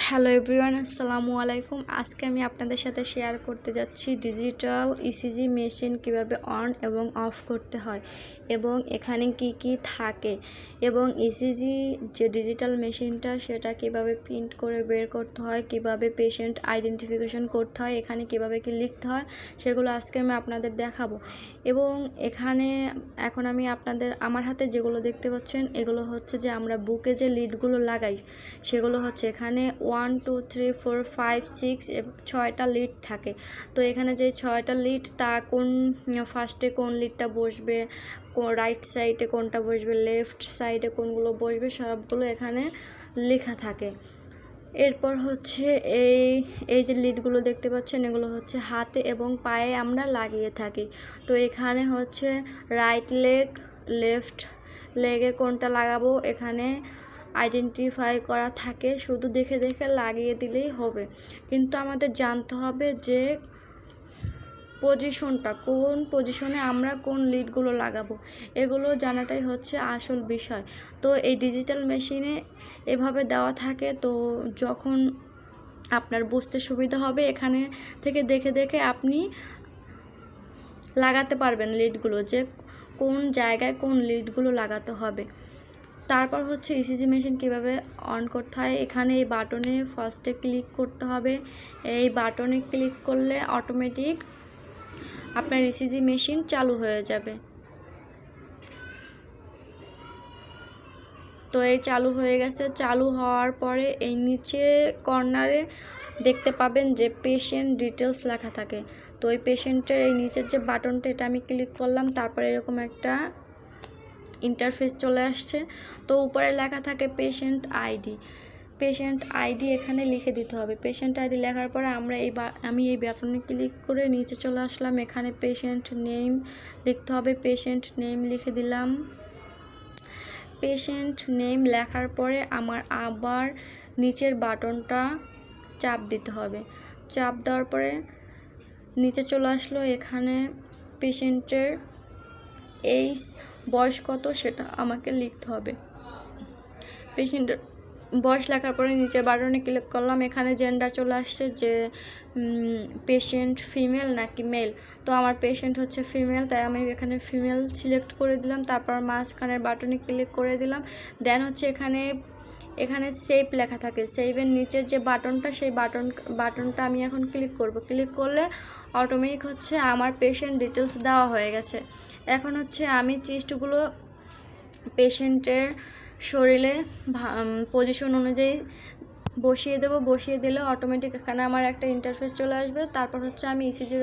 Hello everyone, আসসালামু আলাইকুম। আজকে আমি আপনাদের সাথে শেয়ার করতে যাচ্ছি ডিজিটাল ইসিজি মেশিন কিভাবে অন এবং অফ করতে হয় এবং এখানে কি কি থাকে এবং ইসিজি যে ডিজিটাল মেশিনটা সেটা কিভাবে প্রিন্ট করে বের করতে হয়, কিভাবে পেশেন্ট আইডেন্টিফিকেশন করতে হয়, এখানে কিভাবে কি লিখতে হয় সেগুলো আজকে আমি আপনাদের দেখাবো। এবং এখানে এখন আমি আমার হাতে যেগুলো দেখতে পাচ্ছেন এগুলো হচ্ছে যে আমরা বুকে যে লিডগুলো লাগাই সেগুলো হচ্ছে এখানে 1 2 3 4 5 6 6টা লিড থাকে। তো এখানে যে 6টা লিড তা কোন ফার্স্টে কোন লিডটা বসবে, রাইট সাইডে কোনটা বসবে, লেফট সাইডে কোনগুলো বসবে সবগুলো এখানে লেখা থাকে। এরপর হচ্ছে এই যে লিডগুলো দেখতে পাচ্ছেন এগুলো হচ্ছে হাতে এবং পায়ে আমরা লাগিয়ে থাকি। তো এখানে হচ্ছে রাইট লেগ, লেফট লেগে কোনটা লাগাবো এখানে আইডেন্টিফাই করা থাকে, শুধু দেখে দেখে লাগিয়ে দিলেই হবে। কিন্তু আমাদের জানতে হবে যে পজিশনটা কোন পজিশনে আমরা কোন লিডগুলো লাগাবো, এগুলো জানাটাই হচ্ছে আসল বিষয়। তো এই ডিজিটাল মেশিনে এভাবে দেওয়া থাকে। তো যখন আপনার বুঝতে সুবিধা হবে এখানে থেকে দেখে দেখে আপনি লাগাতে পারবেন লিডগুলো, যে কোন জায়গায় কোন লিডগুলো লাগাতে হবে। তারপর হচ্ছে ইসিজি মেশিন কিভাবে অন করতে হয়, এখানে এই বাটনে ফার্স্টে ক্লিক করতে হবে। এই বাটনে ক্লিক করলে অটোমেটিক আপনার ইসিজি মেশিন চালু হয়ে যাবে। তো এই চালু হয়ে গেছে। চালু হওয়ার পরে এই নিচে কর্নারে দেখতে পাবেন যে পেশেন্ট ডিটেলস লেখা থাকে। তো ওই পেশেন্টের এই নিচের যে বাটনটা এটা আমি ক্লিক করলাম, তারপরে এরকম একটা ইন্টারফেস চলে আসছে। তো উপরে লেখা থাকে পেশেন্ট আইডি। পেশেন্ট আইডি এখানে লিখে দিতে হবে। পেশেন্ট আইডি লেখার পরে আমি এই বাটনে ক্লিক করে নিচে চলে আসলাম। এখানে পেশেন্ট নেম লিখতে হবে। পেশেন্ট নেম লিখে দিলাম। পেশেন্ট নেম লেখার পরে আমার আবার নিচের বাটনটা চাপ দিতে হবে। চাপ দেওয়ার পরে নিচে চলে আসলো। এখানে পেশেন্টের এইজ, বয়স কত সেটা আমাকে লিখতে হবে। পেশেন্টের বয়স লেখার পরে নিচের বাটনে ক্লিক করলাম। এখানে জেন্ডার চলে আসছে যে পেশেন্ট ফিমেল নাকি মেল। তো আমার পেশেন্ট হচ্ছে ফিমেল, তাই আমি এখানে ফিমেল সিলেক্ট করে দিলাম। তারপর মাঝখানের বাটনে ক্লিক করে দিলাম। দেন হচ্ছে এখানে সেভ লেখা থাকে। সেভের নিচের যে বাটনটা সেই বাটনটা আমি এখন ক্লিক করব। ক্লিক করলে অটোমেটিক হচ্ছে আমার পেশেন্ট ডিটেলস দেওয়া হয়ে গেছে। এখন হচ্ছে আমি চেস্টগুলো পেশেন্টের শরীরে পজিশন অনুযায়ী বসিয়ে দেবো। বসিয়ে দিলে অটোমেটিক এখানে আমার একটা ইন্টারফেস চলে আসবে। তারপর হচ্ছে আমি ইসিজির